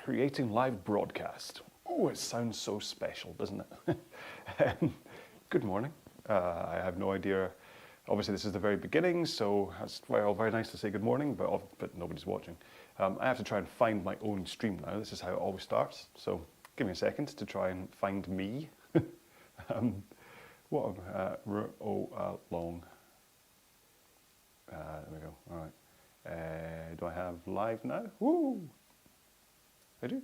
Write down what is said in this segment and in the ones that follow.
Creating live broadcast. Oh, it sounds so special, doesn't it? Good morning. I have no idea. Obviously, this is the very beginning, so it's very nice to say good morning, but nobody's watching. I have to try and find my own stream now. This is how it always starts. So give me a second to try and find me. RowAlong. There we go. All right. Do I have live now? Woo! I do.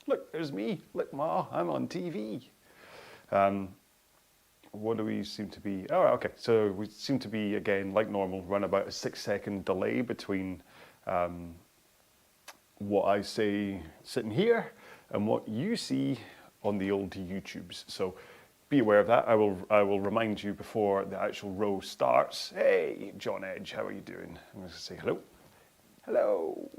Look, there's me. Look, Ma, I'm on TV. What do we seem to be? Oh, okay. So we seem to be, again, like normal, run about a 6-second delay between what I say sitting here and what you see on the old YouTubes. So be aware of that. I will remind you before the actual row starts. Hey, John Edge, how are you doing? I'm going to say hello. Hello.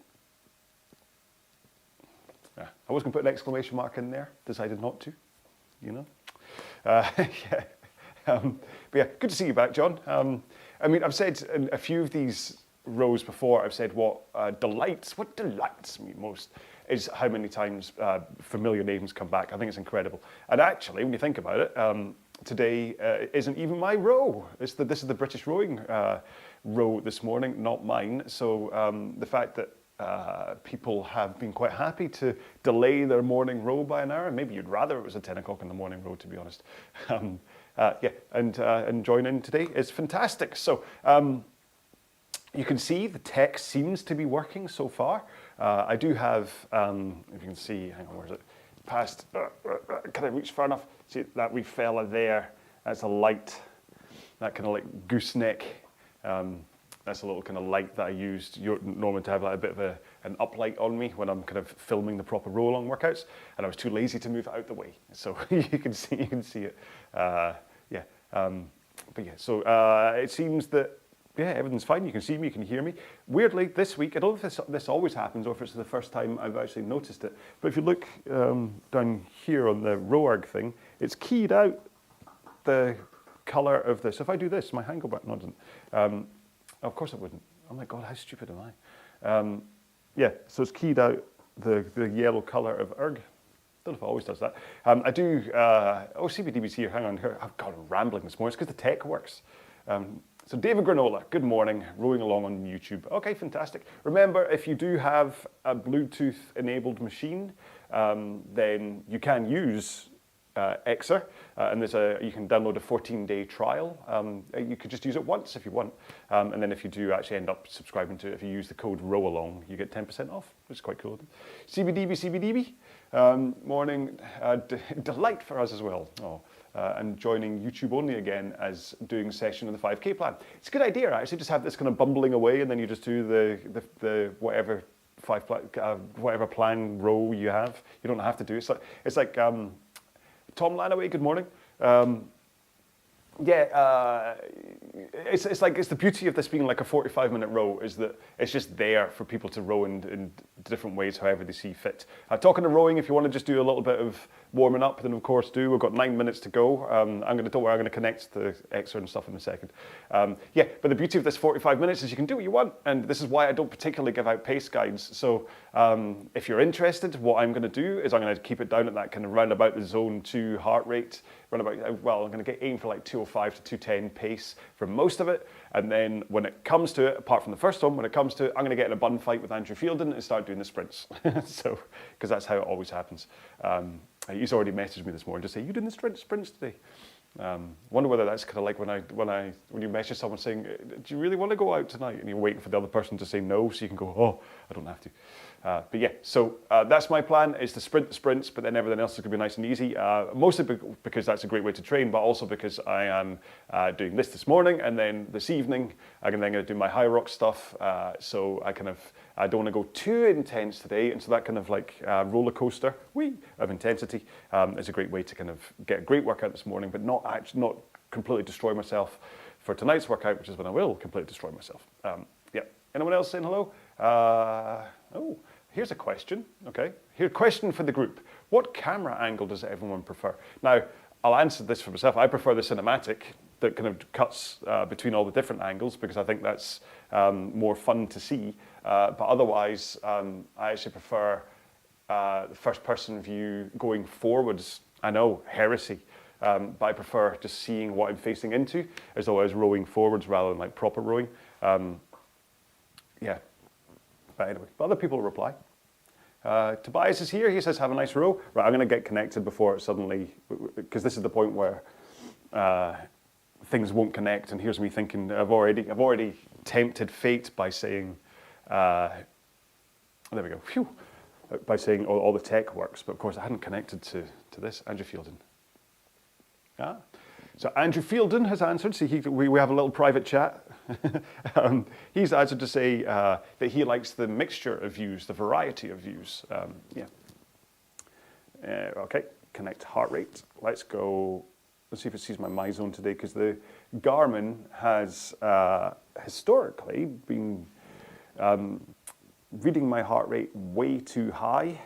I was going to put an exclamation mark in there, decided not to, you know. Yeah. But yeah, good to see you back, John. I mean, I've said in a few of these rows before, I've said what delights me most is how many times familiar names come back. I think it's incredible. And actually, when you think about it, today isn't even my row. This is the British rowing row this morning, not mine. So the fact that people have been quite happy to delay their morning row by an hour. Maybe you'd rather it was a 10 o'clock in the morning row, to be honest. Yeah, and join in today is fantastic. So you can see the text seems to be working so far. I do have, if you can see, hang on, where is it? Past, can I reach far enough? See that wee fella there? That's a light, that kind of like gooseneck. That's a little kind of light that I used normally to have like a bit of an uplight on me when I'm kind of filming the proper RowAlong workouts, and I was too lazy to move it out the way. So you can see it. Yeah. But yeah. So it seems that everything's fine. You can see me, you can hear me. Weirdly, this week, I don't know if this always happens or if it's the first time I've actually noticed it. But if you look down here on the RowArg thing, it's keyed out the color of this. So if I do this, my hand go back. No, it doesn't. Of course it wouldn't. Oh my God, how stupid am I? Yeah, so it's keyed out the yellow color of erg. Don't know if it always does that. I do, CBDB's here, hang on. God, I'm rambling this morning. It's because the tech works. So David Granola, good morning, rowing along on YouTube. Okay, fantastic. Remember, if you do have a Bluetooth enabled machine, then you can use Exer, and you can download a 14-day trial. You could just use it once if you want, and then if you do actually end up subscribing to it, if you use the code RowAlong, you get 10% off, which is quite cool. CBDB, morning, delight for us as well. Oh, and joining YouTube only again as doing session of the 5K plan. It's a good idea actually, just have this kind of bumbling away, and then you just do the whatever whatever plan row you have. You don't have to do it. It's like Tom Lanaway, good morning. It's the beauty of this being like a 45-minute row is that it's just there for people to row in different ways, however they see fit. Talking to rowing, if you want to just do a little bit of warming up, then of course do. We've got 9 minutes to go. I'm going to connect the Exer and stuff in a second. Yeah, but the beauty of this 45 minutes is you can do what you want, and this is why I don't particularly give out pace guides. So if you're interested, what I'm going to do is I'm going to keep it down at that kind of round about the zone 2 heart rate. I'm going to aim for like 205 to 210 pace for most of it. And then when it comes to it, apart from the first one, when it comes to it, I'm going to get in a bun fight with Andrew Fielden and start doing the sprints. So, because that's how it always happens. He's already messaged me this morning to say, you doing the sprints today? Wonder whether that's kind of like when you message someone saying, do you really want to go out tonight? And you're waiting for the other person to say no, so you can go, oh, I don't have to. But yeah, so that's my plan, is to sprint the sprints, but then everything else is going to be nice and easy. Mostly because that's a great way to train, but also because I am doing this morning, and then this evening I'm then going to do my high rock stuff. So I don't want to go too intense today, and so that kind of like roller coaster of intensity is a great way to kind of get a great workout this morning, but not completely destroy myself for tonight's workout, which is when I will completely destroy myself. Yeah. Anyone else saying hello? Here's a question. Okay, here's a question for the group. What camera angle does everyone prefer? Now, I'll answer this for myself. I prefer the cinematic that kind of cuts between all the different angles because I think that's more fun to see. But otherwise, I actually prefer the first-person view going forwards. I know, heresy, but I prefer just seeing what I'm facing into as though I was rowing forwards rather than like proper rowing. Yeah, but anyway, but other people will reply. Tobias is here. He says, have a nice row. Right, I'm going to get connected before it suddenly, because this is the point where things won't connect. And here's me thinking, I've already tempted fate by saying, there we go, phew, by saying all the tech works. But of course, I hadn't connected to this. Andrew Fielden. So Andrew Fielden has answered. So we have a little private chat. He's answered to say that he likes the mixture of views, the variety of views. Yeah. Okay, connect heart rate. Let's go. Let's see if it sees my MyZone today, because the Garmin has historically been reading my heart rate way too high.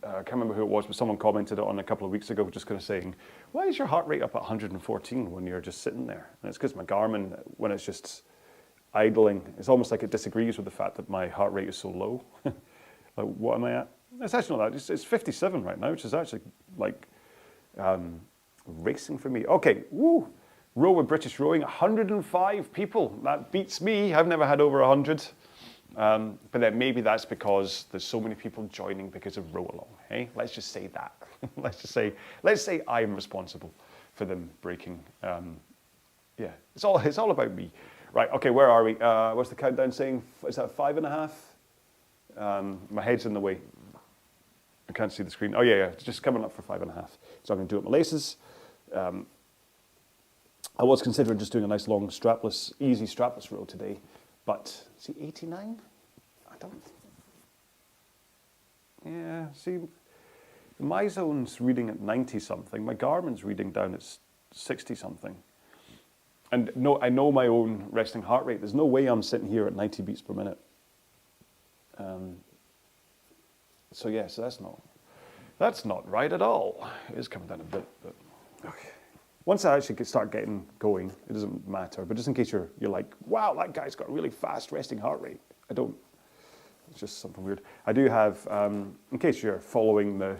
I can't remember who it was, but someone commented on a couple of weeks ago, just kind of saying, why is your heart rate up at 114 when you're just sitting there? And it's because my Garmin, when it's just idling, it's almost like it disagrees with the fact that my heart rate is so low. Like, what am I at? It's actually not that. It's 57 right now, which is actually like racing for me. Okay, woo. Row with British Rowing, 105 people. That beats me. I've never had over 100. But then maybe that's because there's so many people joining because of RowAlong. Hey, let's just say that. let's say I'm responsible for them breaking. Yeah, it's all about me. Right. Okay. Where are we? What's the countdown saying? Is that 5.5? My head's in the way. I can't see the screen. Oh yeah. It's just coming up for 5.5. So I'm going to do it with my laces. I was considering just doing a nice long strapless, easy strapless row today. But, see, 89? I don't... Yeah, see, my zone's reading at 90-something. My Garmin's reading down at 60-something. And no, I know my own resting heart rate. There's no way I'm sitting here at 90 beats per minute. So, yeah, so that's not right at all. It is coming down a bit, but... Okay. Once I actually start getting going, it doesn't matter. But just in case you're like, wow, that guy's got a really fast resting heart rate. I don't. It's just something weird. I do have, in case you're following the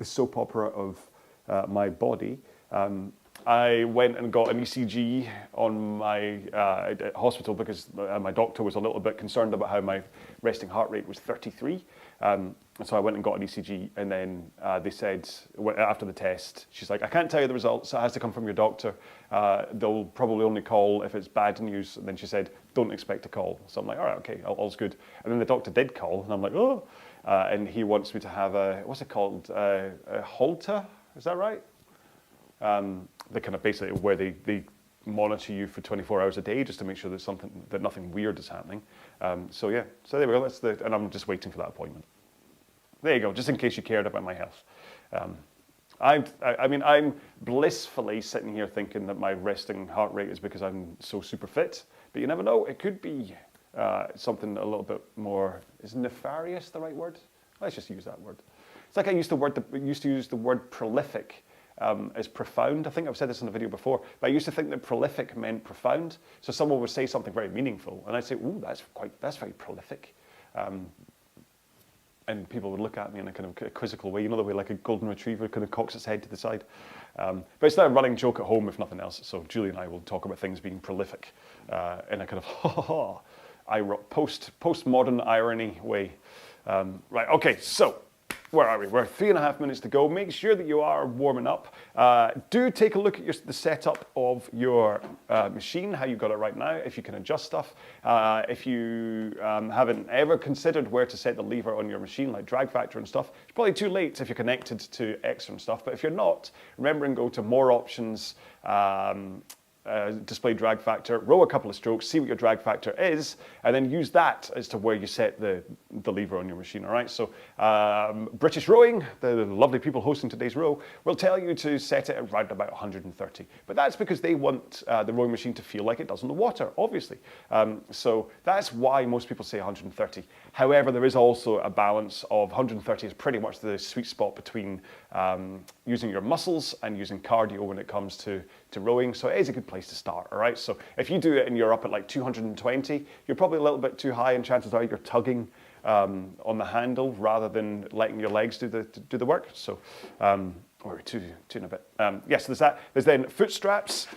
the soap opera of my body, I went and got an ECG on my hospital because my doctor was a little bit concerned about how my resting heart rate was 33. So I went and got an ECG, and then they said, after the test, she's like, I can't tell you the results, it has to come from your doctor. They'll probably only call if it's bad news. And then she said, don't expect a call. So I'm like, all right, okay, all's good. And then the doctor did call, and I'm like, oh. And he wants me to have what's it called? A Holter, is that right? They kind of basically where they monitor you for 24 hours a day just to make sure that nothing weird is happening. So yeah, so there we go. And I'm just waiting for that appointment. There you go, just in case you cared about my health. I mean, I'm blissfully sitting here thinking that my resting heart rate is because I'm so super fit, but you never know. It could be something a little bit more. Is nefarious the right word? Let's just use that word. It's like I used to use the word prolific. As profound. I think I've said this in a video before, but I used to think that prolific meant profound. So someone would say something very meaningful, and I'd say, "Ooh, that's very prolific," and people would look at me in a kind of quizzical way, you know, the way like a golden retriever kind of cocks its head to the side. But it's not a running joke at home, if nothing else. So Julie and I will talk about things being prolific in a kind of postmodern irony way. Right. Okay. So. Where are we? We're 3.5 minutes to go. Make sure that you are warming up. Do take a look at the setup of your machine, how you got it right now, if you can adjust stuff. If you haven't ever considered where to set the lever on your machine, like drag factor and stuff, it's probably too late if you're connected to Extra and stuff. But if you're not, remember and go to More Options, display drag factor, row a couple of strokes, see what your drag factor is, and then use that as to where you set the lever on your machine, all right? So British Rowing, the lovely people hosting today's row, will tell you to set it around about 130. But that's because they want the rowing machine to feel like it does in the water, obviously. So that's why most people say 130. However, there is also a balance of 130 is pretty much the sweet spot between using your muscles and using cardio when it comes to rowing. So it is a good place to start, all right? So if you do it and you're up at like 220, you're probably a little bit too high, and chances are you're tugging on the handle rather than letting your legs do the work. So, or two and a bit. Yes, there's that. There's then foot straps.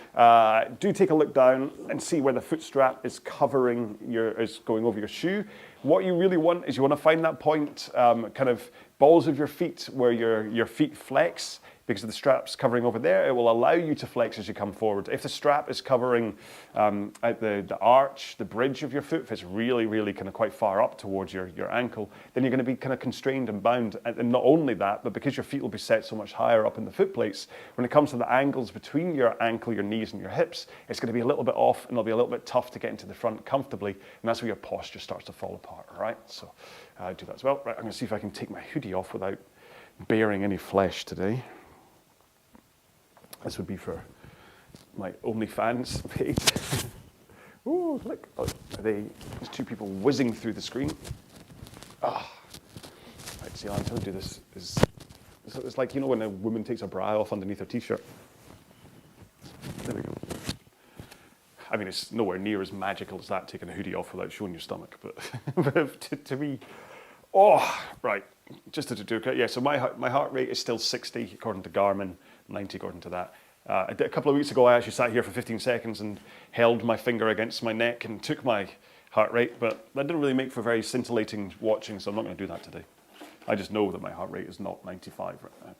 Do take a look down and see where the foot strap is is going over your shoe. What you really want is you want to find that point, kind of balls of your feet where your feet flex. Because of the straps covering over there, it will allow you to flex as you come forward. If the strap is covering at the arch, the bridge of your foot, if it's really, really kind of quite far up towards your ankle, then you're going to be kind of constrained and bound. And not only that, but because your feet will be set so much higher up in the foot plates, when it comes to the angles between your ankle, your knees, and your hips, it's going to be a little bit off, and it'll be a little bit tough to get into the front comfortably, and that's where your posture starts to fall apart, all right? So do that as well. Right, I'm going to see if I can take my hoodie off without baring any flesh today. This would be for my OnlyFans page. Ooh, look. Oh, there's two people whizzing through the screen. Ah. Right, see, I'm trying to do this. It's like, you know, when a woman takes her bra off underneath her t-shirt. There we go. I mean, it's nowhere near as magical as that, taking a hoodie off without showing your stomach. But to me, oh, right. Just to do it, yeah, so my heart rate is still 60 according to Garmin, 90 according to that. A couple of weeks ago, I actually sat here for 15 seconds and held my finger against my neck and took my heart rate, but that didn't really make for very scintillating watching, so I'm not going to do that today. I just know that my heart rate is not 95 right now.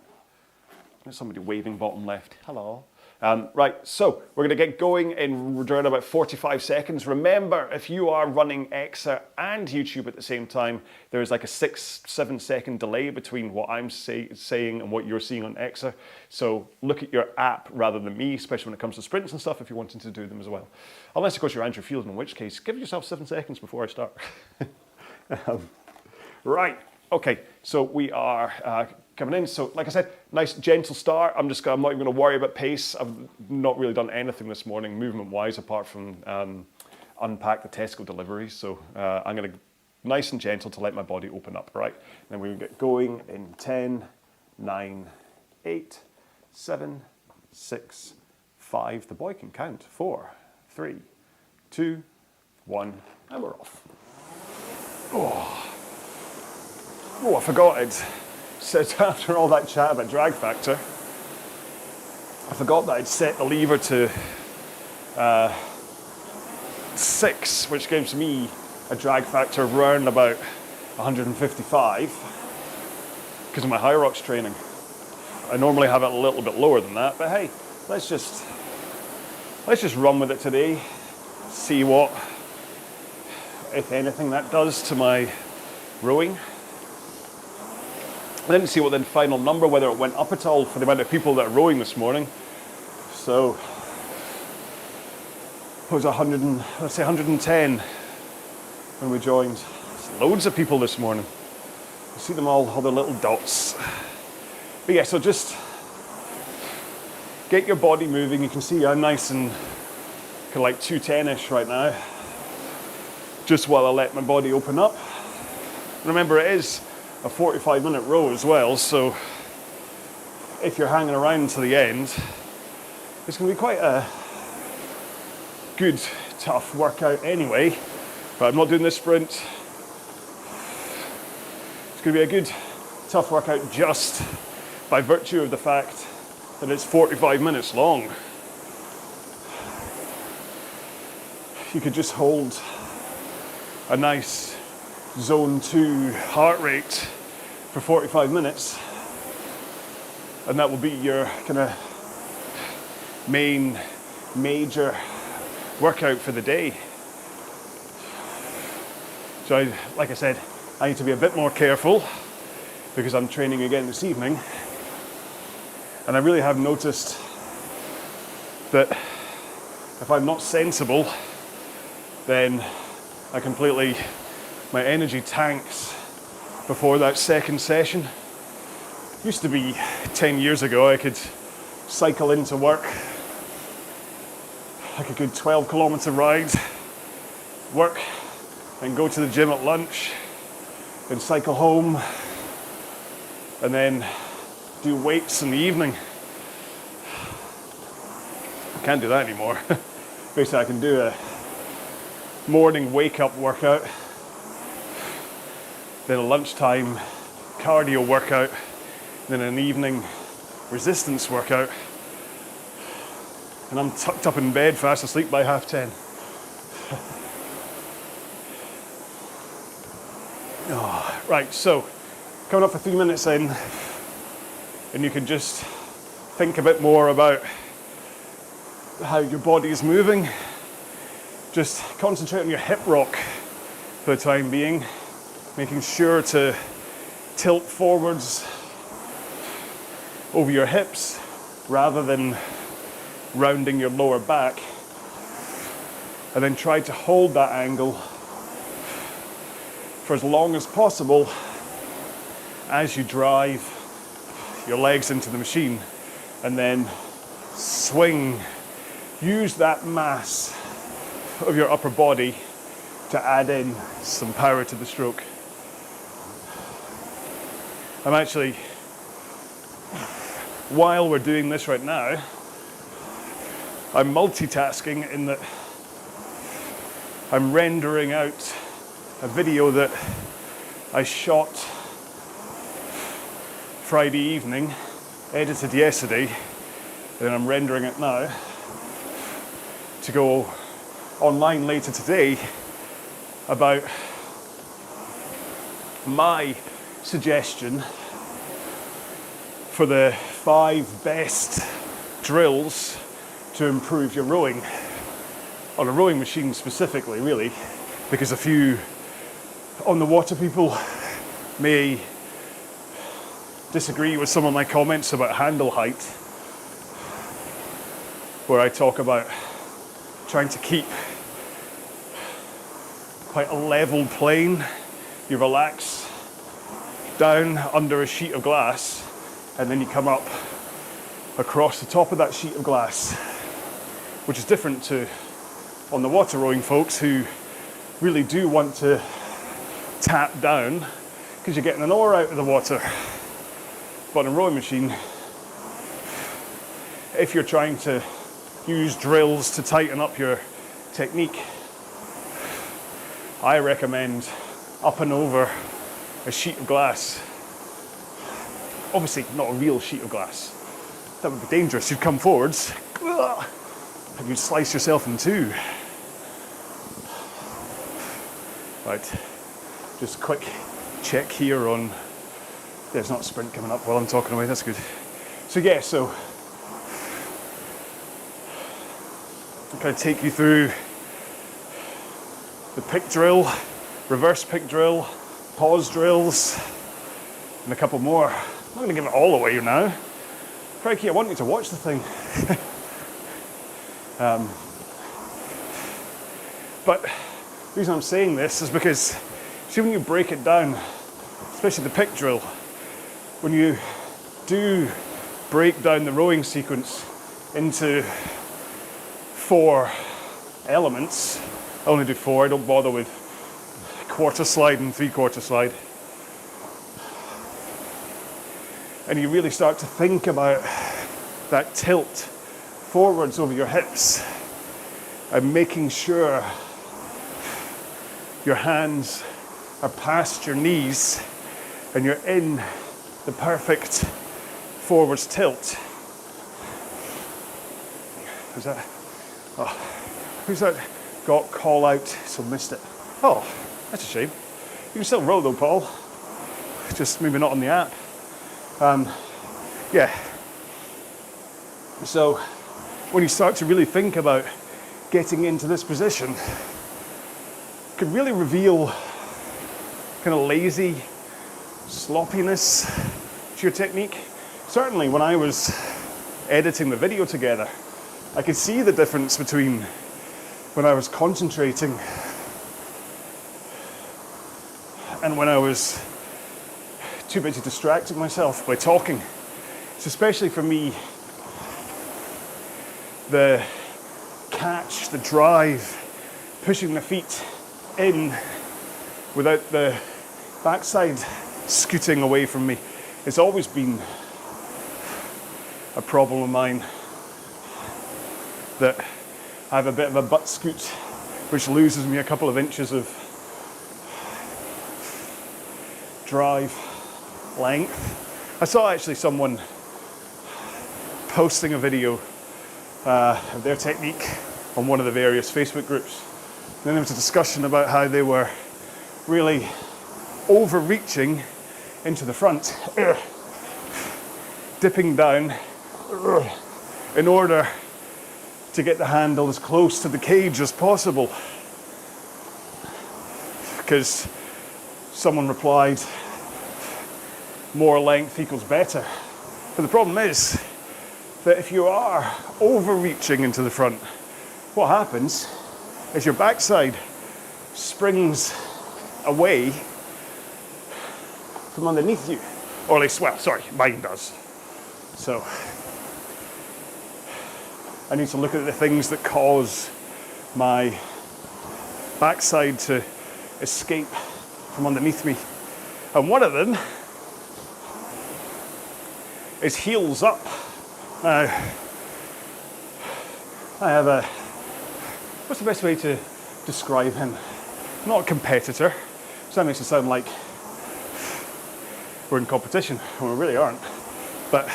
There's somebody waving bottom left. Hello. Right, so we're going to get going in around about 45 seconds. Remember, if you are running Exa and YouTube at the same time, there is like a 6-7 second delay between what I'm saying and what you're seeing on Exa. So look at your app rather than me, especially when it comes to sprints and stuff, if you're wanting to do them as well. Unless, of course, you're Andrew Field, in which case, give yourself 7 seconds before I start. Right, okay, so we are coming in. So like I said, nice gentle start. I'm not even going to worry about pace. I've not really done anything this morning movement-wise apart from unpack the Tesco deliveries. So I'm going to nice and gentle to let my body open up, right? And then we get going in 10, 9, 8, 7, 6, 5. The boy can count. 4, 3, 2, 1, and we're off. Oh, I forgot it. So after all that chat about drag factor, I forgot that I'd set the lever to 6, which gives me a drag factor of around about 155 because of my high rocks training. I normally have it a little bit lower than that, but hey, let's just run with it today. See what, if anything, that does to my rowing. I didn't see what the final number, whether it went up at all for the amount of people that are rowing this morning. So it was 110 when we joined. There's loads of people this morning. You see them all their little dots. But yeah, so just get your body moving. You can see I'm nice and kind of like 210-ish right now, just while I let my body open up. Remember, it is a 45-minute row as well, so if you're hanging around to the end, it's going to be quite a good, tough workout anyway. But I'm not doing this sprint. It's going to be a good, tough workout just by virtue of the fact that it's 45 minutes long. You could just hold a nice zone 2 heart rate for 45 minutes, and that will be your kind of major workout for the day. So like I said, I need to be a bit more careful because I'm training again this evening, and I really have noticed that if I'm not sensible, then my energy tanks before that second session. Used to be 10 years ago, I could cycle into work, like a good 12-kilometer ride, work, and go to the gym at lunch, then cycle home, and then do weights in the evening. I can't do that anymore. Basically, I can do a morning wake-up workout, then a lunchtime cardio workout, then an evening resistance workout, and I'm tucked up in bed fast asleep by 10:30. Oh, right, so coming up for 3 minutes in, and you can just think a bit more about how your body is moving. Just concentrate on your hip rock for the time being, making sure to tilt forwards over your hips rather than rounding your lower back, and then try to hold that angle for as long as possible as you drive your legs into the machine, and then swing. Use that mass of your upper body to add in some power to the stroke. I'm actually, while we're doing this right now, I'm multitasking in that I'm rendering out a video that I shot Friday evening, edited yesterday, and I'm rendering it now to go online later today about my suggestion for the 5 best drills to improve your rowing, on a rowing machine specifically, really, because a few on the water people may disagree with some of my comments about handle height, where I talk about trying to keep quite a level plane. You relax down under a sheet of glass, and then you come up across the top of that sheet of glass, which is different to on the water rowing folks who really do want to tap down because you're getting an oar out of the water. But on a rowing machine, if you're trying to use drills to tighten up your technique, I recommend up and over a sheet of glass. Obviously not a real sheet of glass. That would be dangerous. You'd come forwards and you'd slice yourself in two. Right, just a quick check here on, there's not a sprint coming up while I'm talking away, that's good. So yeah, so I'm going to take you through the pick drill, reverse pick drill, pause drills, and a couple more. I'm not going to give it all away now. Crikey, I want you to watch the thing. But the reason I'm saying this is because, see, when you break it down, especially the pick drill, when you do break down the rowing sequence into 4 elements, I only do 4, I don't bother with quarter slide and 3/4 slide. And you really start to think about that tilt forwards over your hips and making sure your hands are past your knees and you're in the perfect forwards tilt. Who's that? Oh, who's that got call out, so missed it? Oh, that's a shame. You can still row though, Paul. Just maybe not on the app. Yeah. So when you start to really think about getting into this position, it can really reveal kind of lazy sloppiness to your technique. Certainly when I was editing the video together, I could see the difference between when I was concentrating and when I was too busy distracting myself by talking. So especially for me, the catch, the drive, pushing the feet in without the backside scooting away from me, it's always been a problem of mine, that I have a bit of a butt scoot which loses me a couple of inches of drive length. I saw actually someone posting a video of their technique on one of the various Facebook groups. And then there was a discussion about how they were really overreaching into the front, dipping down in order to get the handle as close to the cage as possible. Because someone replied, more length equals better. But the problem is that if you are overreaching into the front, what happens is your backside springs away from underneath you. Or at least, well, sorry, mine does. So I need to look at the things that cause my backside to escape from underneath me. And one of them is heels up. Now, I have a, what's the best way to describe him? Not a competitor, so that makes it sound like we're in competition, when we really aren't. But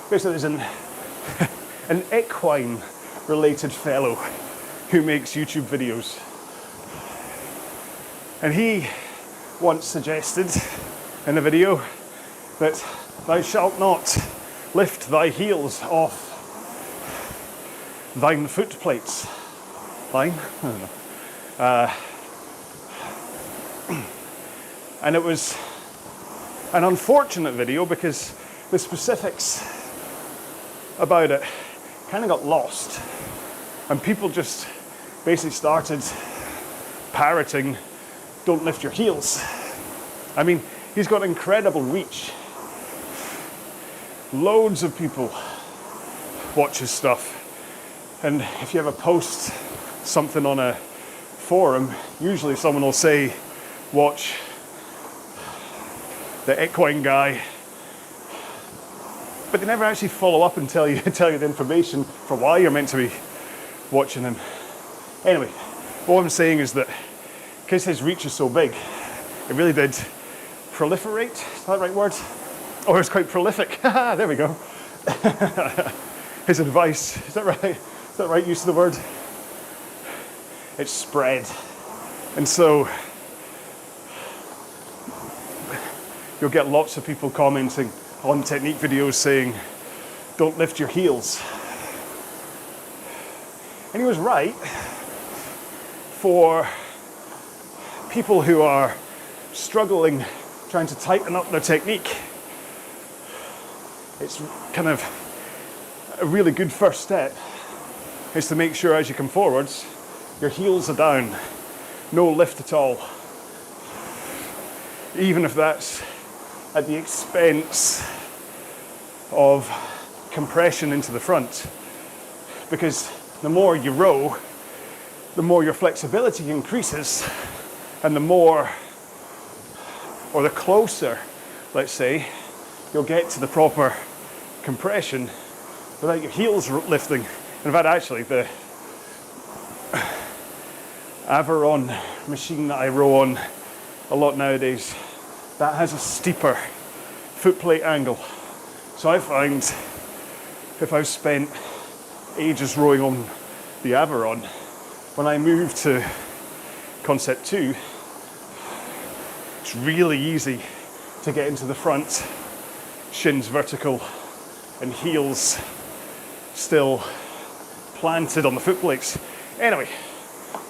basically there's an equine related fellow who makes YouTube videos. And he once suggested in a video that thou shalt not lift thy heels off thine foot plates. Thine? I don't know. And it was an unfortunate video because the specifics about it kind of got lost. And people just basically started parroting, don't lift your heels. I mean, he's got incredible reach. Loads of people watch his stuff. And if you ever post something on a forum, usually someone will say, watch the equine guy. But they never actually follow up and tell you the information for why you're meant to be watching him. Anyway, what I'm saying is that because his reach is so big, it really did proliferate. Is that the right word? Or it's quite prolific. There we go. His advice, is that right? Is that the right use of the word? It spread. And so you'll get lots of people commenting on technique videos saying, don't lift your heels. And he was right. For people who are struggling trying to tighten up their technique, it's kind of a really good first step is to make sure as you come forwards, your heels are down, no lift at all. Even if that's at the expense of compression into the front. Because the more you row, the more your flexibility increases, and the more, or the closer, let's say, you'll get to the proper compression without your heels lifting. In fact, actually, the Averon machine that I row on a lot nowadays, that has a steeper footplate angle. So I find if I've spent ages rowing on the Averon, when I move to Concept 2, it's really easy to get into the front, shins vertical and heels still planted on the foot plates. Anyway,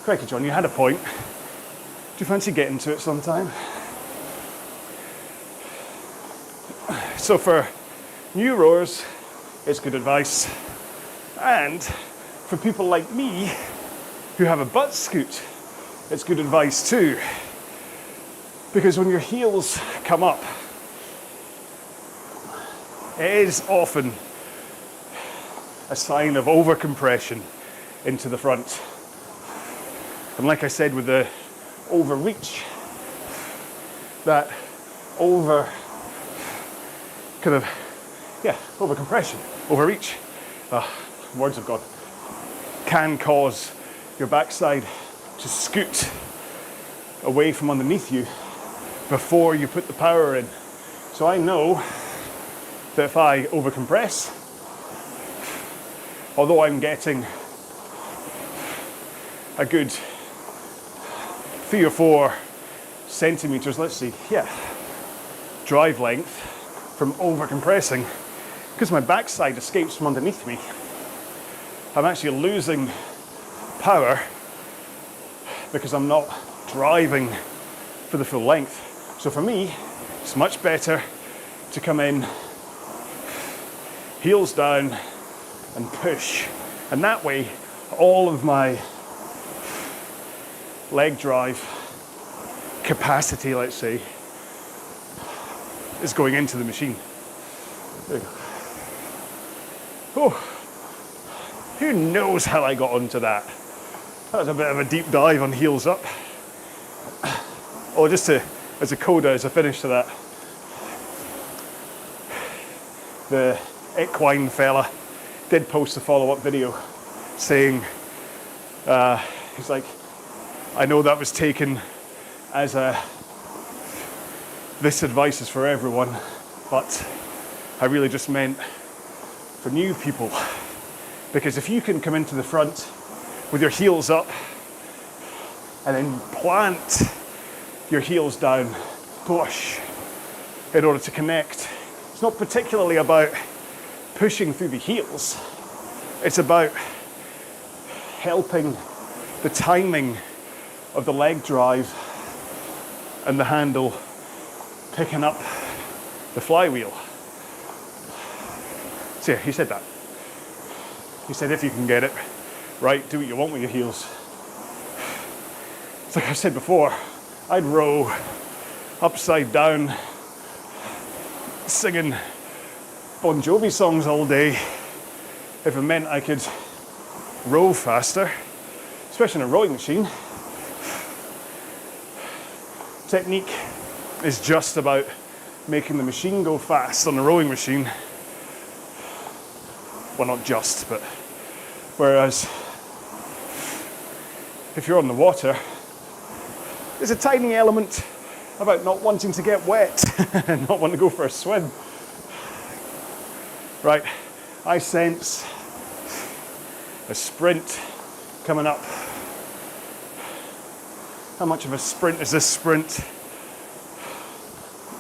crikey John, you had a point. Do you fancy getting to it sometime? So for new rowers, it's good advice. And for people like me who have a butt scoot, it's good advice too. Because when your heels come up, it is often a sign of overcompression into the front. And like I said with the overreach, that over compression, overreach, words of God, can cause your backside to scoot away from underneath you before you put the power in. So I know that if I overcompress, although I'm getting a good 3 or 4 centimeters, let's see, yeah, drive length from overcompressing, because my backside escapes from underneath me, I'm actually losing power because I'm not driving for the full length. So for me, it's much better to come in, heels down, and push. And that way, all of my leg drive capacity, let's say, is going into the machine. There you go. Oh, who knows how I got onto that? That was a bit of a deep dive on heels up. Oh, just as a coda, as a finish to that, the equine fella did post a follow-up video saying, he's like, I know that was taken as this advice is for everyone, but I really just meant for new people. Because if you can come into the front with your heels up and then plant your heels down, push, in order to connect, it's not particularly about pushing through the heels. It's about helping the timing of the leg drive and the handle picking up the flywheel. So yeah, he said that. He said if you can get it right, do what you want with your heels. It's like I said before, I'd row upside down, singing Bon Jovi songs all day if it meant I could row faster, especially in a rowing machine. Technique is just about making the machine go fast on a rowing machine. Well, not just, but whereas if you're on the water, there's a tiny element about not wanting to get wet and not wanting to go for a swim. Right, I sense a sprint coming up. How much of a sprint is this sprint?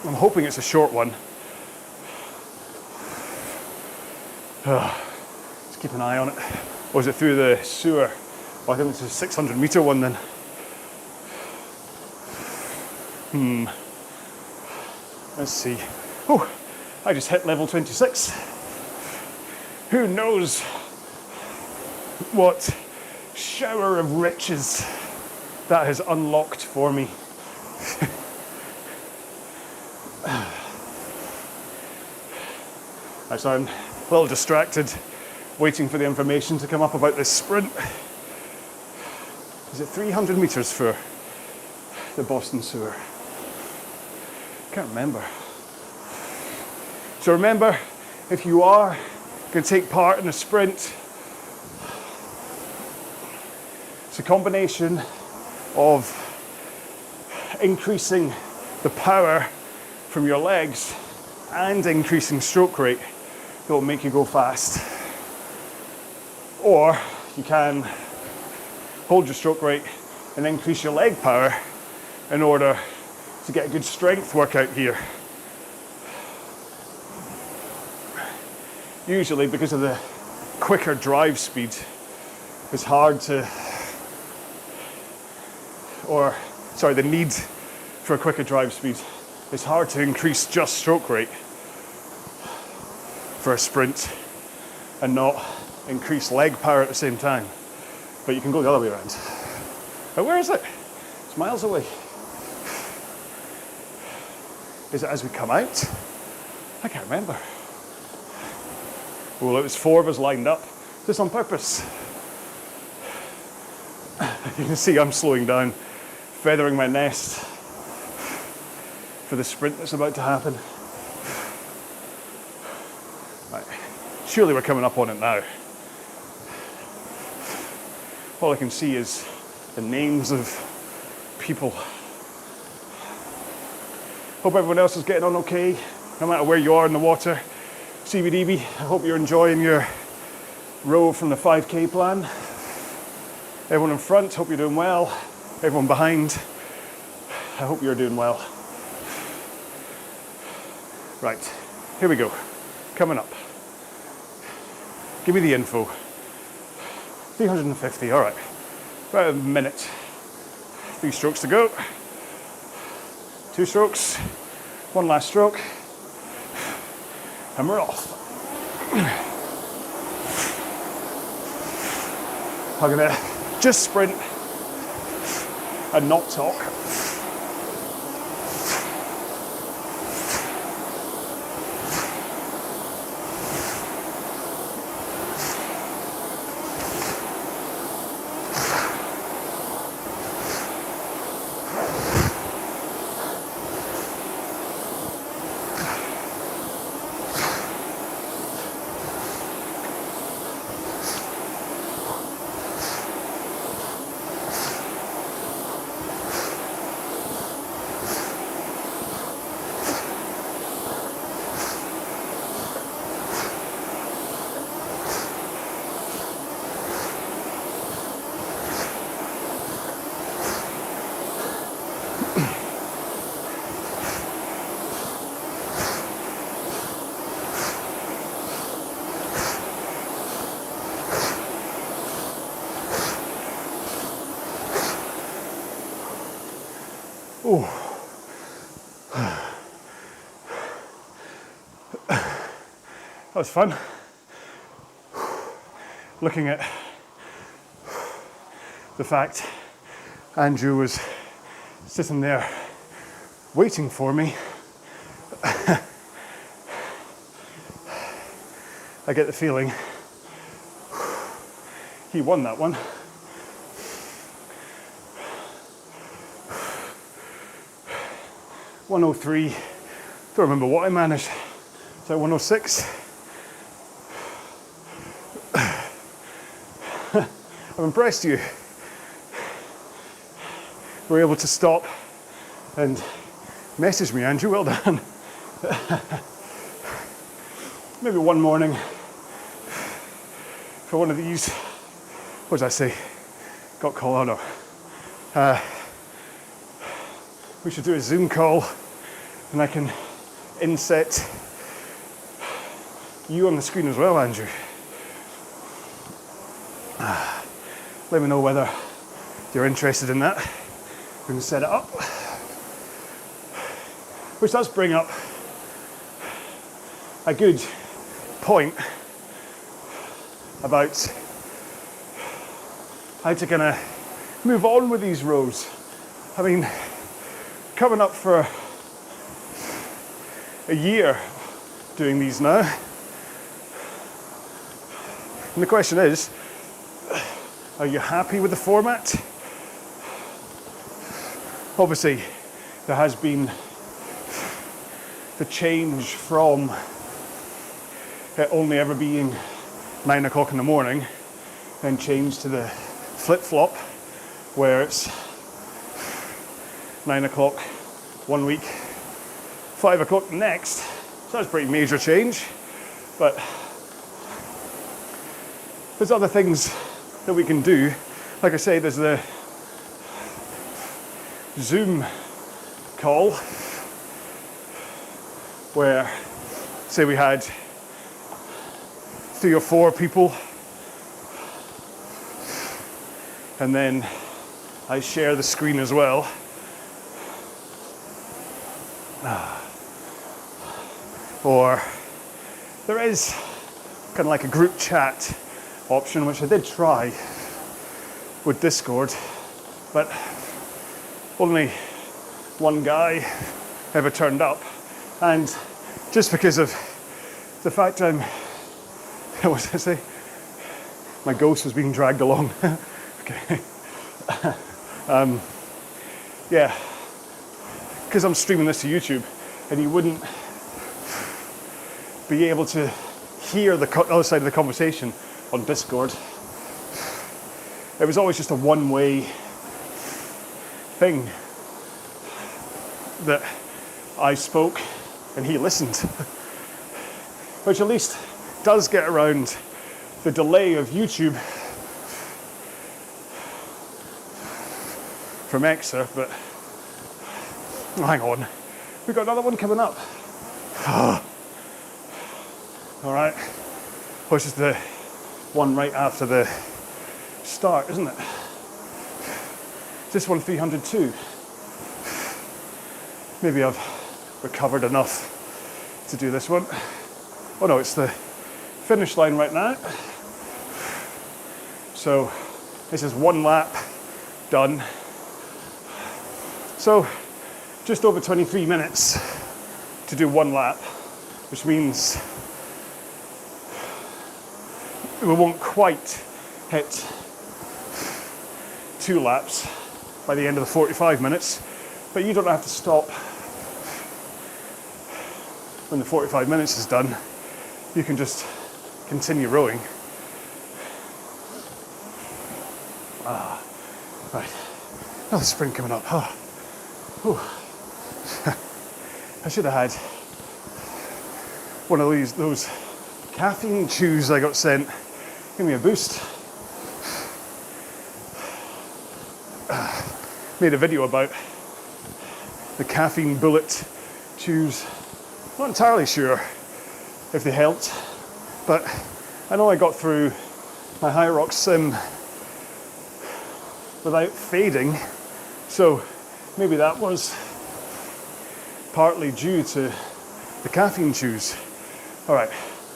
I'm hoping it's a short one. Let's keep an eye on it. Or is it through the sewer? Well, I think it's a 600 meter one then. Let's see. Oh, I just hit level 26. Who knows what shower of riches that has unlocked for me. So I'm a little distracted, waiting for the information to come up about this sprint. Is it 300 meters for the Boston sewer? Can't remember. So remember, if you are going to take part in a sprint, it's a combination of increasing the power from your legs and increasing stroke rate that will make you go fast. Or you can hold your stroke rate and increase your leg power in order to get a good strength workout here. Usually, because of the quicker drive speed, it's hard to, the need for a quicker drive speed, it's hard to increase just stroke rate for a sprint and not increase leg power at the same time. But you can go the other way around. But where is it? It's miles away. Is it as we come out? I can't remember. Well, it was 4 of us lined up. This on purpose. You can see I'm slowing down, feathering my nest for the sprint that's about to happen. Right. Surely we're coming up on it now. All I can see is the names of people. Hope everyone else is getting on okay, no matter where you are in the water. CBDB, I hope you're enjoying your row from the 5K plan. Everyone in front, hope you're doing well. Everyone behind, I hope you're doing well. Right, here we go. Coming up. Give me the info. 350, all right. About a minute. 3 strokes to go. 2 strokes. 1 last stroke. And we're off. I'm gonna just sprint and not talk. Oh. That was fun. Looking at the fact Andrew was sitting there waiting for me. I get the feeling he won that one. .103, don't remember what I managed. Is that 106? I'm impressed you were able to stop and message me, Andrew, well done. Maybe one morning for one of these, what did I say? Got called out. We should do a Zoom call and I can inset you on the screen as well, Andrew. Let me know whether you're interested in that. We can set it up. Which does bring up a good point about how to kind of move on with these rows. I mean, coming up for a year doing these now. And the question is, are you happy with the format? Obviously, there has been the change from it only ever being 9 o'clock in the morning, then change to the flip-flop, where it's 9 o'clock one week, 5 o'clock next. So that's a pretty major change, but there's other things that we can do. Like I say, there's the Zoom call where, say we had 3 or 4 people, and then I share the screen as well. Or there is kind of like a group chat option, which I did try with Discord, but only one guy ever turned up. And just because of the fact I'm, what did I say? My ghost was being dragged along. Okay. Yeah, because I'm streaming this to YouTube, and you wouldn't be able to hear the other side of the conversation on Discord. It was always just a one-way thing that I spoke and he listened, which at least does get around the delay of YouTube from Exa, but oh, hang on, we've got another one coming up. All right, which is the one right after the start, isn't it? This one 302. Maybe I've recovered enough to do this one. Oh no, it's the finish line right now. So this is 1 lap done. So just over 23 minutes to do 1 lap, which means we won't quite hit 2 laps by the end of the 45 minutes, but you don't have to stop when the 45 minutes is done. You can just continue rowing. Right, another sprint coming up. I should have had one of those caffeine chews I got sent. Give me a boost. Made a video about the caffeine bullet chews. Not entirely sure if they helped, but I know I got through my high rock sim without fading, so maybe that was partly due to the caffeine chews. All right,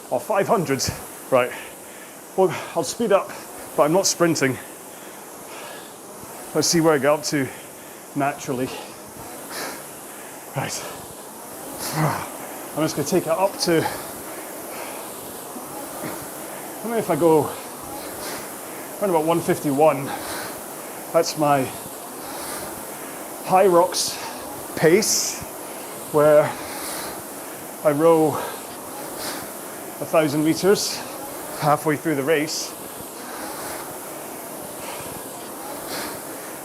500s, right. Well, I'll speed up, but I'm not sprinting. Let's see where I get up to naturally. Right. I'm just going to take it up to, I don't know if I go around about 151. That's my high rocks pace, where I row 1,000 meters halfway through the race.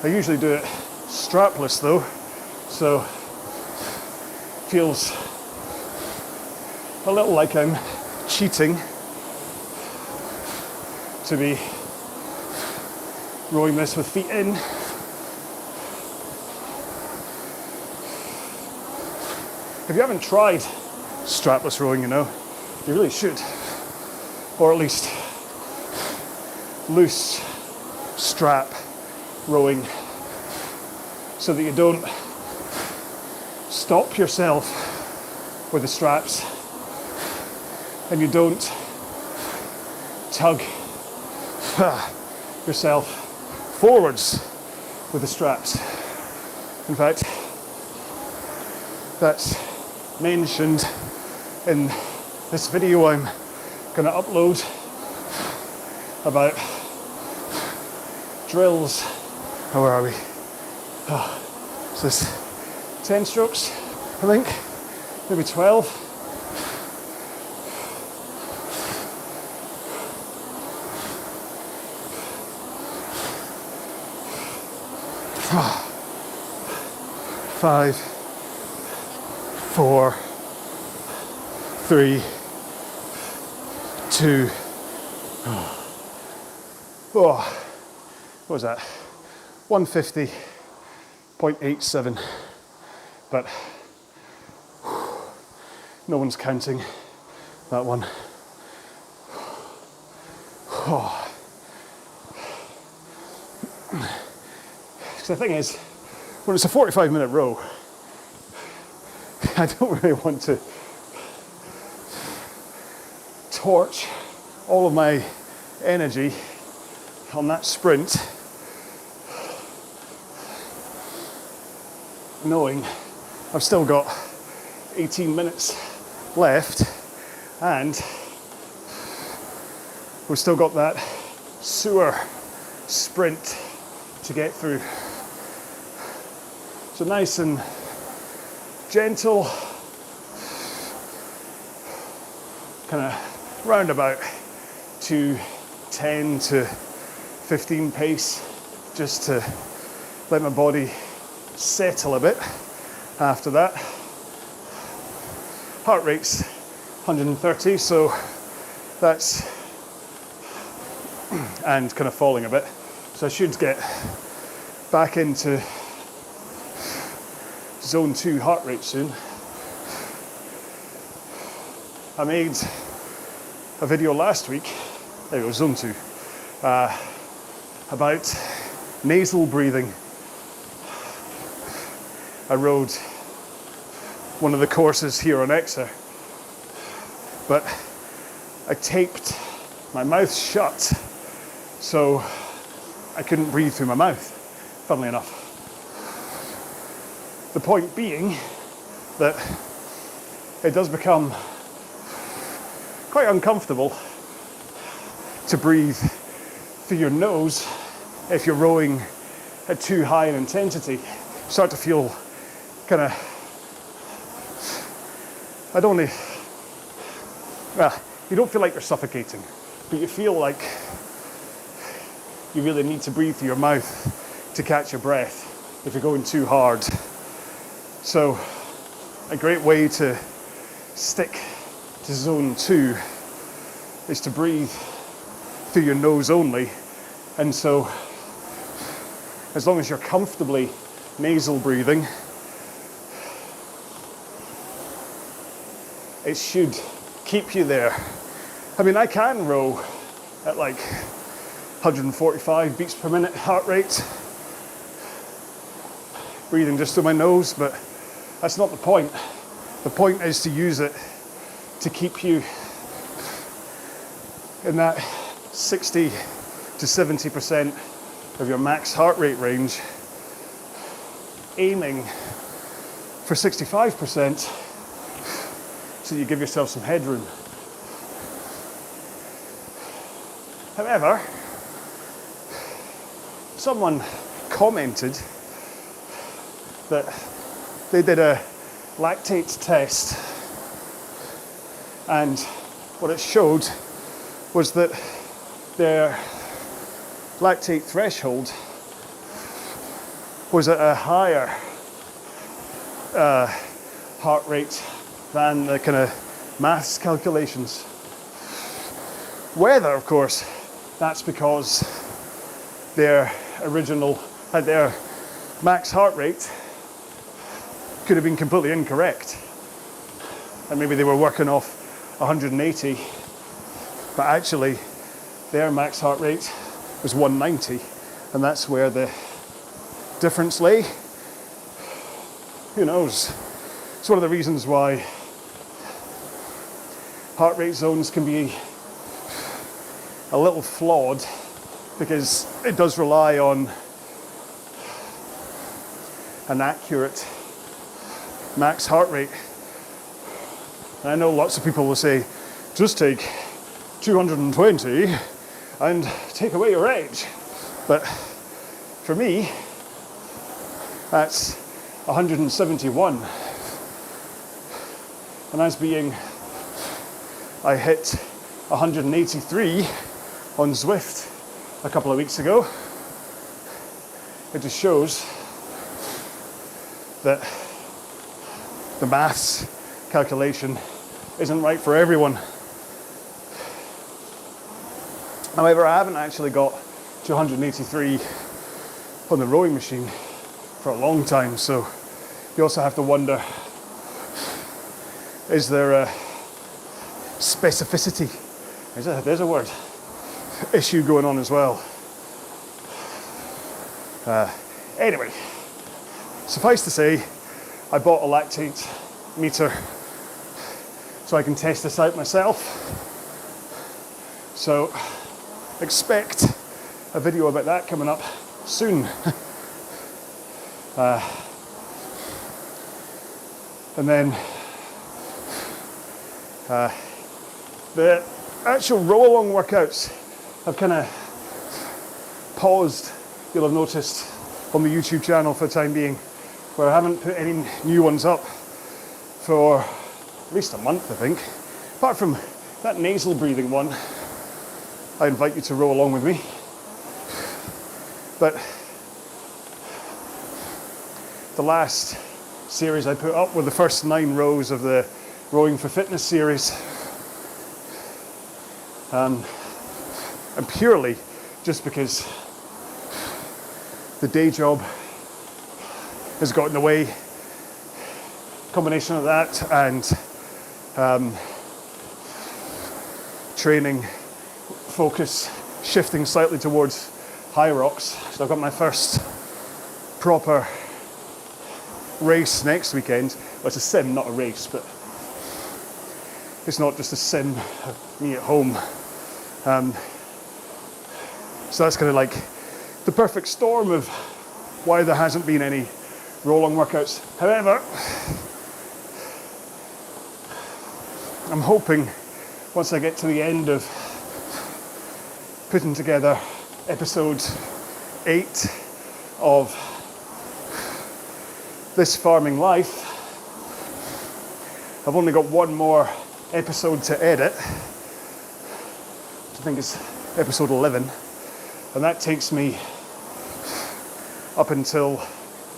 I usually do it strapless though, so feels a little like I'm cheating to be rowing this with feet in. If you haven't tried strapless rowing, you know, you really should. Or at least loose strap rowing, so that you don't stop yourself with the straps and you don't tug yourself forwards with the straps. In fact, that's mentioned in this video I'm going to upload about drills. How are we? So this 10 strokes, I think, maybe 12. Five, 4, 3, 2. Oh, what was that? 150.87. But no one's counting that one. Oh. The thing is, when it's a 45-minute row, I don't really want to torch all of my energy on that sprint, knowing I've still got 18 minutes left and we've still got that sewer sprint to get through. So nice and gentle, kind of roundabout to 10 to 15 pace, just to let my body settle a bit after that. heart rate's 130, so that's, and kind of falling a bit. So I should get back into zone 2 heart rate soon. I made a video last week, there we go, zone 2, about nasal breathing. I rode one of the courses here on Exeter, but I taped my mouth shut so I couldn't breathe through my mouth, funnily enough. The point being that it does become quite uncomfortable to breathe through your nose if you're rowing at too high an intensity. You start to feel kind of, you don't feel like you're suffocating, but you feel like you really need to breathe through your mouth to catch your breath if you're going too hard. So a great way to stick to zone 2 is to breathe through your nose only. And so as long as you're comfortably nasal breathing, it should keep you there. I mean, I can row at like 145 beats per minute heart rate, breathing just through my nose, but that's not the point. The point is to use it to keep you in that 60 to 70% of your max heart rate range, aiming for 65% so you give yourself some headroom. However, someone commented that they did a lactate test, and what it showed was that their lactate threshold was at a higher heart rate than the kind of maths calculations. Whether, of course, that's because their max heart rate could have been completely incorrect, and maybe they were working off 180, but actually their max heart rate was 190, and that's where the difference lay. Who knows? It's one of the reasons why heart rate zones can be a little flawed, because it does rely on an accurate max heart rate. And I know lots of people will say, just take 220 and take away your edge. But for me, that's 171. And as being, I hit 183 on Zwift a couple of weeks ago, it just shows that the maths calculation isn't right for everyone. However, I haven't actually got to 183 on the rowing machine for a long time, so you also have to wonder, is there a specificity, there's a word, issue going on as well. Anyway, suffice to say, I bought a lactate meter so I can test this out myself. So expect a video about that coming up soon. And then the actual RowAlong workouts have kind of paused, you'll have noticed, on the YouTube channel for the time being, where I haven't put any new ones up for at least a month, I think. Apart from that nasal breathing one, I invite you to row along with me. But the last series I put up were the first 9 rows of the Rowing for Fitness series. And purely just because the day job has got in the way. Combination of that and training focus shifting slightly towards high rocks. So I've got my first proper race next weekend. Well, it's a sim, not a race, but it's not just a sim of me at home. So that's kind of like the perfect storm of why there hasn't been any RowAlong workouts. However, I'm hoping once I get to the end of putting together episode 8 of this farming life, I've only got one more episode to edit, which I think is episode 11, and that takes me up until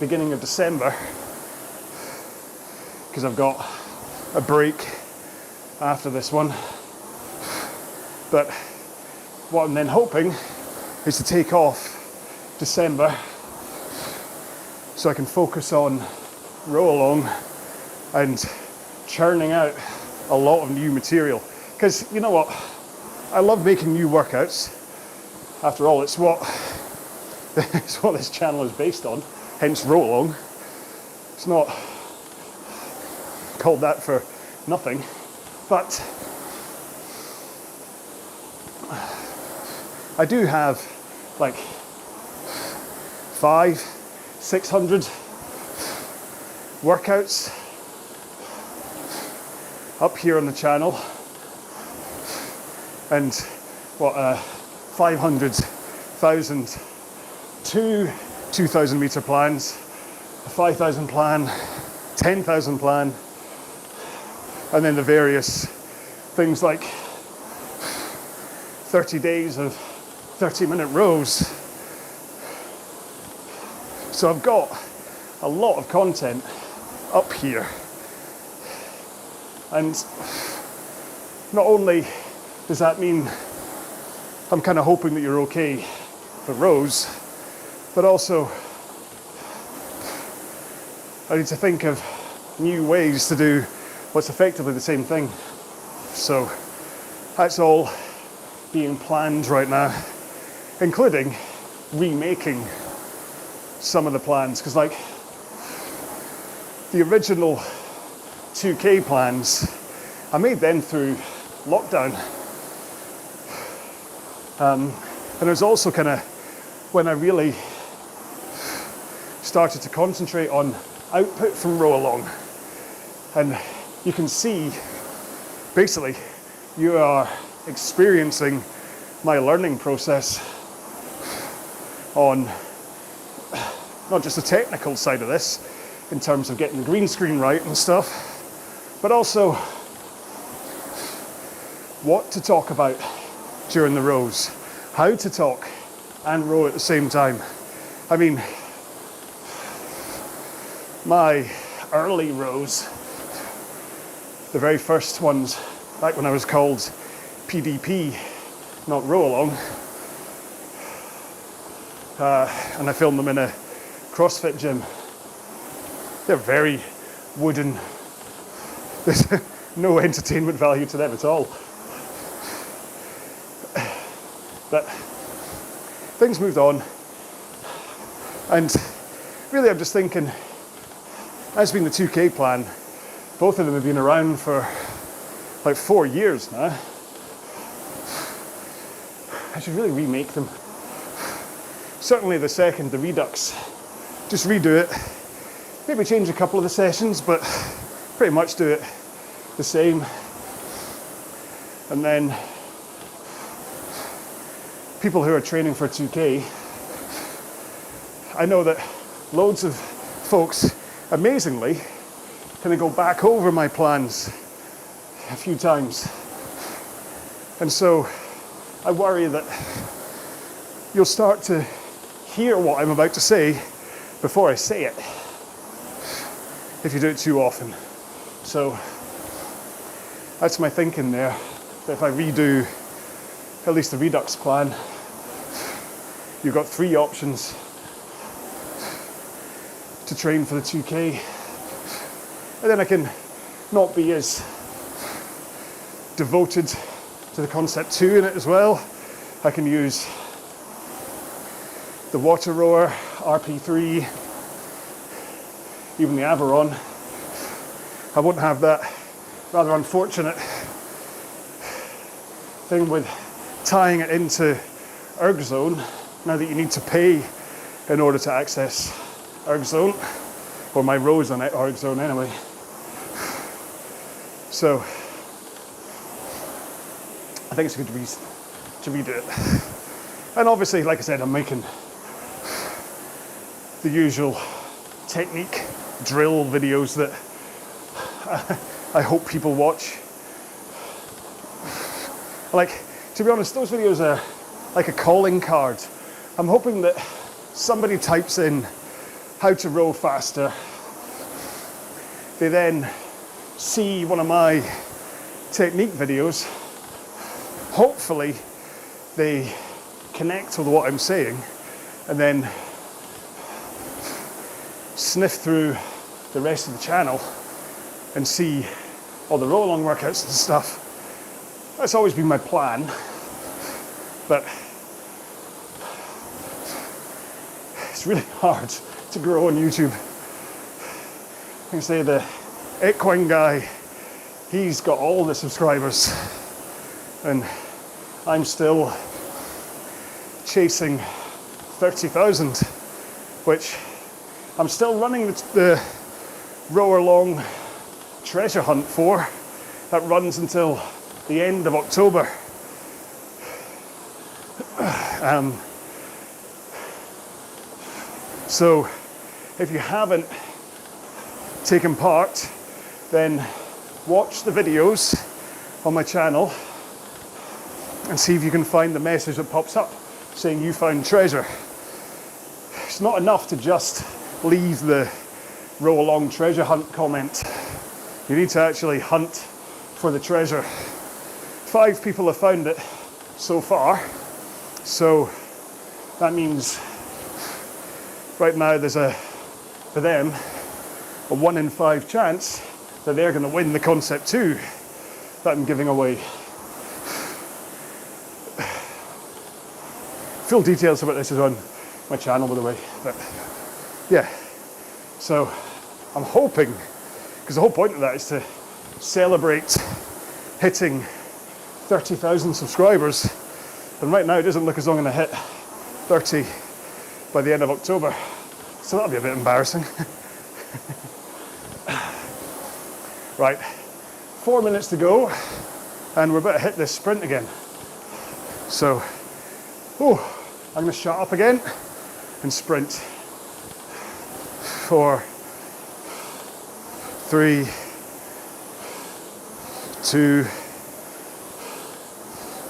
beginning of December, because I've got a break after this one. But what I'm then hoping is to take off December so I can focus on RowAlong and churning out a lot of new material. Because you know what? I love making new workouts. After all, it's what this channel is based on, hence RowAlong. It's not called that for nothing. But I do have like 500-600 workouts up here on the channel, and 500,000 to 2,000 meter plans, a 5,000 plan, 10,000 plan, and then the various things like 30 days of 30-minute rows. So I've got a lot of content up here, and not only does that mean I'm kind of hoping that you're okay for rows, but also I need to think of new ways to do what's effectively the same thing. So that's all being planned right now, including remaking some of the plans, because like the original 2K plans, I made them through lockdown. And it was also kind of when I really started to concentrate on output from RowAlong. And you can see, basically, you are experiencing my learning process on not just the technical side of this, in terms of getting the green screen right and stuff, but also what to talk about during the rows, how to talk and row at the same time. I mean, my early rows, the very first ones, back when I was called PDP, not RowAlong, and I filmed them in a CrossFit gym. They're very wooden. There's no entertainment value to them at all. But things moved on, and really I'm just thinking, as been the 2K plan, both of them have been around for like 4 years now. I should really remake them. Certainly the second, the Redux, just redo it. Maybe change a couple of the sessions, but pretty much do it the same. And then people who are training for 2K, I know that loads of folks, amazingly, kind of go back over my plans a few times. And so I worry that you'll start to hear what I'm about to say before I say it, if you do it too often. So that's my thinking there. That if I redo at least the Redux plan, you've got 3 options to train for the 2K. And then I can not be as devoted to the Concept 2 in it as well. I can use the WaterRower, RP3, even the Averon. I won't have that rather unfortunate thing with tying it into ErgZone, now that you need to pay in order to access ErgZone, or my rows on ErgZone anyway. So I think it's a good reason to redo it. And obviously, like I said, I'm making the usual technique drill videos that I hope people watch. Like, to be honest, those videos are like a calling card. I'm hoping that somebody types in how to row faster. They then see one of my technique videos. Hopefully they connect with what I'm saying and then sniff through the rest of the channel and see all the RowAlong workouts and stuff. That's always been my plan, but it's really hard to grow on YouTube. I can say the equine guy, he's got all the subscribers, and I'm still chasing 30,000, which I'm still running the RowAlong treasure hunt for. That runs until the end of October. So if you haven't taken part, then watch the videos on my channel and see if you can find the message that pops up saying you found treasure. It's not enough to just leave the RowAlong treasure hunt comment. You need to actually hunt for the treasure. 5 people have found it so far, so that means right now there's for them, a 1 in 5 chance that they're going to win the Concept 2 that I'm giving away. Full details about this is on my channel, by the way, but yeah. So I'm hoping, because the whole point of that is to celebrate hitting 30,000 subscribers, and right now it doesn't look as though I'm going to hit 30 by the end of October, so that'll be a bit embarrassing. Right, 4 minutes to go, and we're about to hit this sprint again. So, I'm going to shut up again and sprint. 4, 3, 2,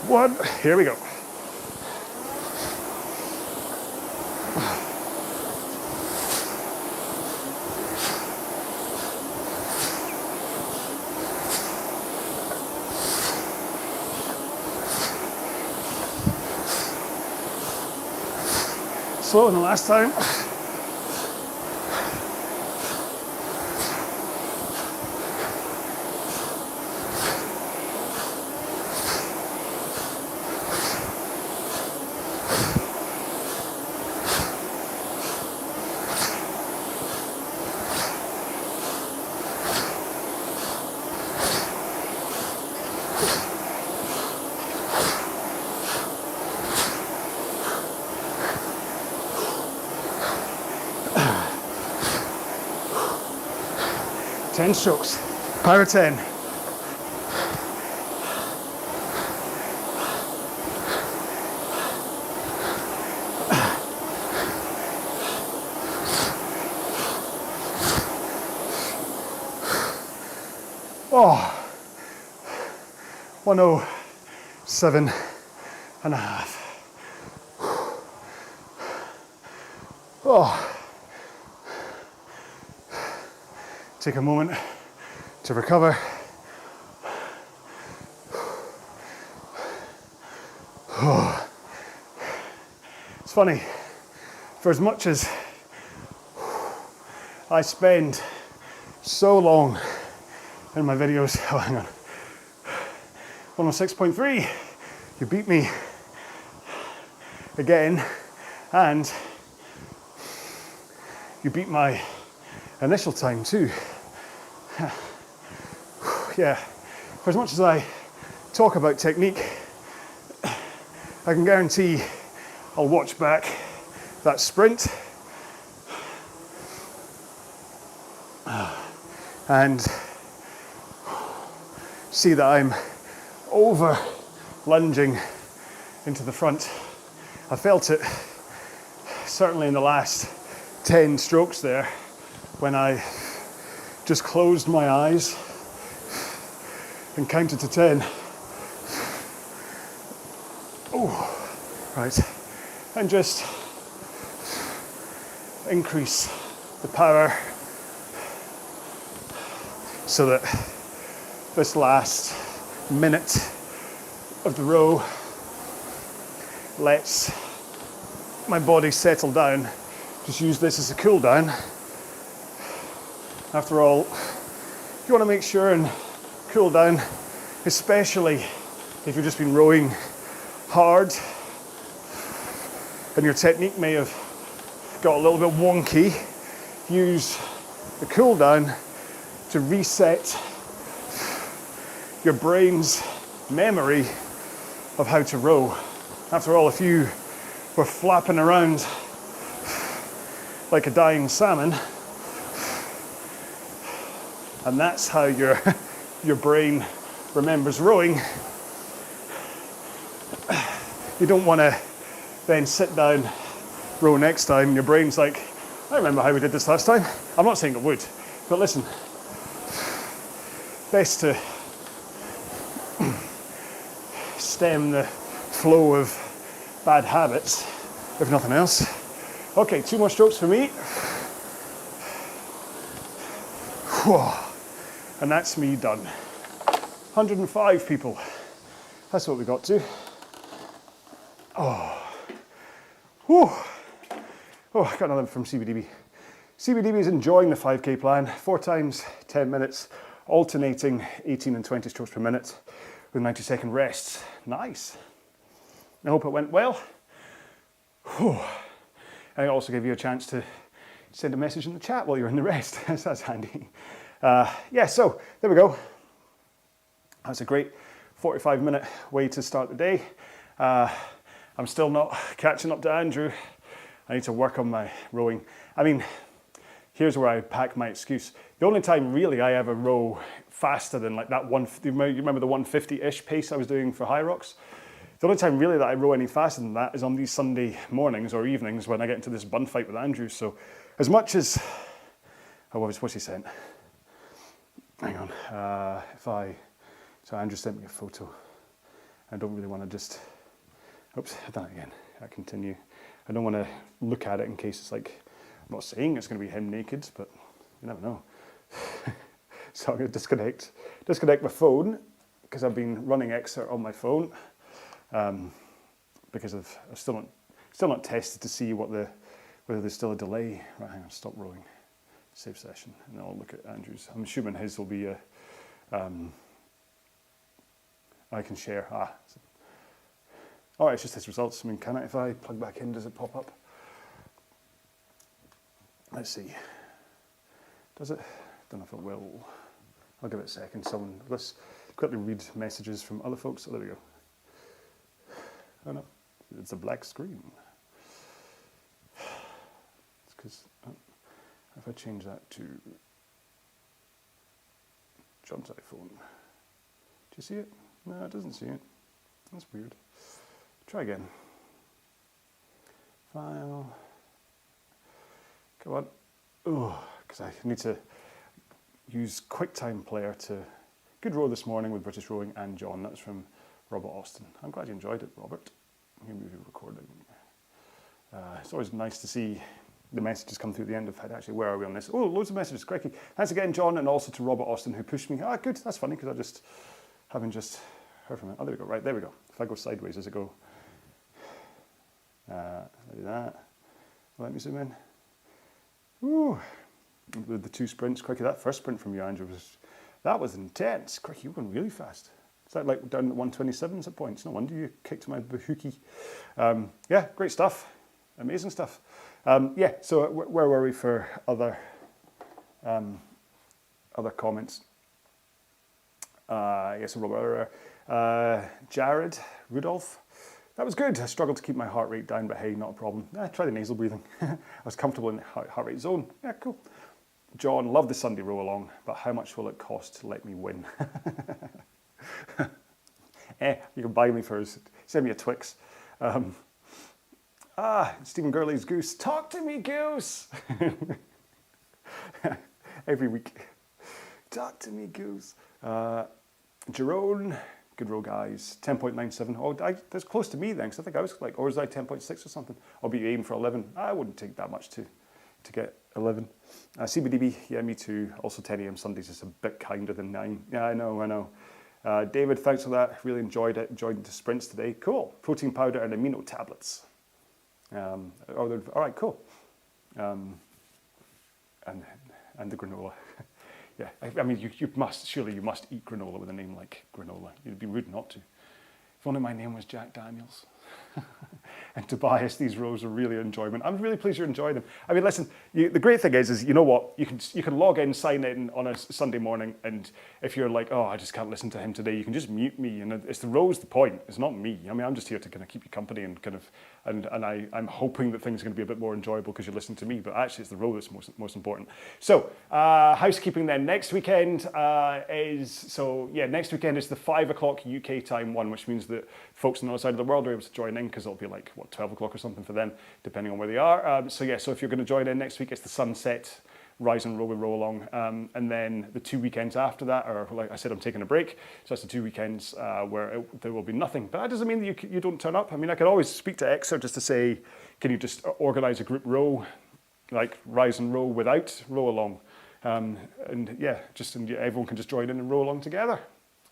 1, here we go. Slower than the last time. Ten strokes, power 10. Oh, 107 and a half. Oh. Take a moment to recover. It's funny, for as much as I spend so long in my videos, oh hang on, 106.3, you beat me again, and you beat my initial time too. Yeah, for as much as I talk about technique, I can guarantee I'll watch back that sprint and see that I'm over lunging into the front. I felt it certainly in the last 10 strokes there when I just closed my eyes and counted to 10. Oh, right. And just increase the power so that this last minute of the row lets my body settle down. Just use this as a cool down. After all, you want to make sure and cool down, especially if you've just been rowing hard and your technique may have got a little bit wonky. Use the cool down to reset your brain's memory of how to row. After all, if you were flapping around like a dying salmon, and that's how your brain remembers rowing, you don't want to then sit down, row next time, and your brain's like, I remember how we did this last time. I'm not saying it would, but listen, best to stem the flow of bad habits, if nothing else. Okay, 2 more strokes for me. And that's me done. 105 people. That's what we got to. Oh, I got another from CBDB. CBDB is enjoying the 5K plan. 4 times 10 minutes, alternating 18 and 20 strokes per minute with 90-second rests. Nice. I hope it went well. And I also gave you a chance to send a message in the chat while you're in the rest. That's handy. Yeah, so there we go. That's a great 45-minute way to start the day. I'm still not catching up to Andrew. I need to work on my rowing. I mean, here's where I pack my excuse. The only time really I ever row faster than like that you remember the 150-ish pace I was doing for High Rocks? The only time really that I row any faster than that is on these Sunday mornings or evenings when I get into this bun fight with Andrew. So as much as, what's he saying? Hang on, so Andrew sent me a photo. I don't really want to just, oops, I've done it again. I continue. I don't want to look at it in case it's like, I'm not saying it's going to be him naked, but you never know. So I'm going to disconnect my phone because I've been running Exert on my phone because I've still not tested to see whether there's still a delay. Right, hang on, stop rowing. Save session, and I'll look at Andrew's. I'm assuming his will be I can share. Oh, it's just his results. I mean, can if I plug back in, does it pop up? Let's see. Does it? Don't know if it will. I'll give it a second. Let's quickly read messages from other folks. Oh, there we go. Oh no, it's a black screen. It's because if I change that to John's iPhone, do you see it? No, it doesn't see it. That's weird. Try again. File. Come on. Oh, because I need to use QuickTime Player to. Good row this morning with British Rowing and John. That's from Robert Austin. I'm glad you enjoyed it, Robert. I'm going to move your recording. It's always nice to see the messages come through at the end of actually where are we on this. Oh, loads of messages. Crikey. Thanks again, John, and also to Robert Austin who pushed me. Good. That's funny because I just haven't just heard from him. Oh, there we go. Right, there we go. If I go sideways, does it go? Do that. Let me zoom in. Ooh, with the 2 sprints, quickly. That first sprint from you, Andrew, that was intense. Quick, you were going really fast. Is that like down at 127s at points? No wonder you kicked my bahookie. Yeah, great stuff. Amazing stuff. Yeah, so where were we for other comments? Yes, Jared, Rudolph. That was good. I struggled to keep my heart rate down, but hey, not a problem. Try the nasal breathing. I was comfortable in the heart rate zone. Yeah, cool. John, love the Sunday row along, but how much will it cost to let me win? You can buy me send me a Twix. Stephen Gurley's Goose. Talk to me, Goose. Every week. Talk to me, Goose. Jerome, good row guys. 10.97. Oh, that's close to me then, because I think I was like, or was I 10.6 or something? I'll be aiming for 11. I wouldn't take that much to get 11. CBDB, yeah, me too. Also 10 a.m. Sundays is a bit kinder than 9. Yeah, I know. David, thanks for that. Really enjoyed it. Enjoyed the sprints today. Cool. Protein powder and amino tablets. All right, cool. And the granola. Yeah, I mean, you must eat granola with a name like granola. You'd be rude not to. If only my name was Jack Daniels. And Tobias, these rows are really enjoyment. I'm really pleased you're enjoying them. I mean, listen, the great thing is you know what? You can log in, sign in on a Sunday morning, and if you're like, oh, I just can't listen to him today, you can just mute me. And it's the rows the point. It's not me. I mean, I'm just here to kind of keep you company and I'm hoping that things are going to be a bit more enjoyable because you're listening to me. But actually, it's the row that's most important. So housekeeping then. Next weekend next weekend is the 5 o'clock UK time one, which means that folks on the other side of the world are able to join in because it'll be like 12 o'clock or something for them, depending on where they are. So if you're going to join in next week, it's the sunset Rise and Row with RowAlong, and then the 2 weekends after that, or like I said, I'm taking a break, so that's the 2 weekends where there will be nothing. But that doesn't mean that you don't turn up. I mean, I could always speak to Exer just to say, can you just organise a group row, like Rise and Row without RowAlong, and everyone can just join in and row along together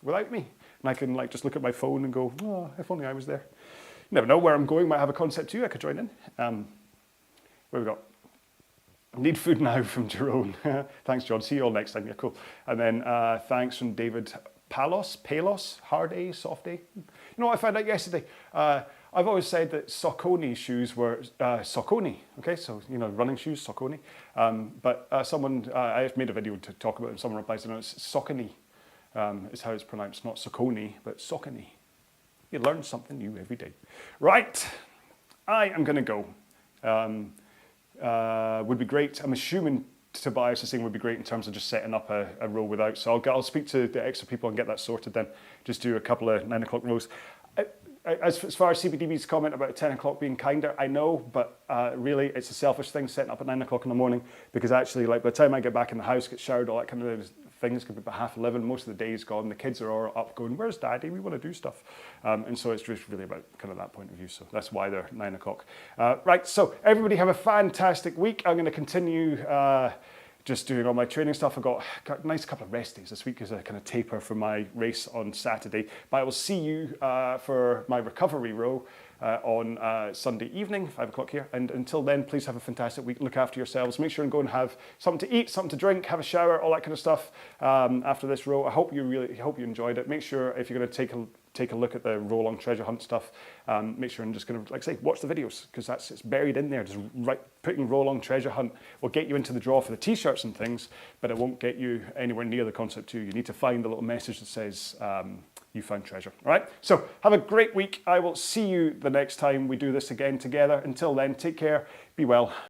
without me, and I can like just look at my phone and go, oh, if only I was there. You never know where I'm going. Might have a concept too. I could join in. Where we got? Need food now from Jerome. Thanks, John. See you all next time. Yeah, cool. And then thanks from David Palos, hard A, soft A. You know what I found out yesterday? I've always said that Saucony shoes were Saucony. Okay, so running shoes, Saucony. But someone, I made a video to talk about it, and someone replies, no, it's Saucony is how it's pronounced, not Saucony, but Saucony. You learn something new every day. Right, I am going to go. Would be great. I'm assuming Tobias is saying would be great in terms of just setting up a row without. So I'll speak to the extra people and get that sorted then. Just do a couple of 9 o'clock rows. As far as CBDB's comment about 10 o'clock being kinder, I know, but really it's a selfish thing setting up at 9 o'clock in the morning, because actually like by the time I get back in the house, get showered, all that kind of things, could be about 11:30, most of the day is gone, the kids are all up going, where's Daddy, we want to do stuff. And so it's just really about kind of that point of view, so that's why they're 9 o'clock. Right, so everybody have a fantastic week. I'm going to continue just doing all my training stuff. I've got a nice couple of rest days this week as a kind of taper for my race on Saturday. But I will see you for my recovery row on Sunday evening, 5 o'clock here. And until then, please have a fantastic week. Look after yourselves. Make sure and go and have something to eat, something to drink, have a shower, all that kind of stuff after this row. I hope you enjoyed it. Make sure if you're going to take a look at the RowAlong treasure hunt stuff, make sure and just kind of, like I say, watch the videos, because it's buried in there. Just putting RowAlong treasure hunt will get you into the draw for the t-shirts and things, but it won't get you anywhere near the concept 2. You need to find the little message that says you found treasure. All right, so have a great week. I will see you the next time we do this again together. Until then, take care, be well.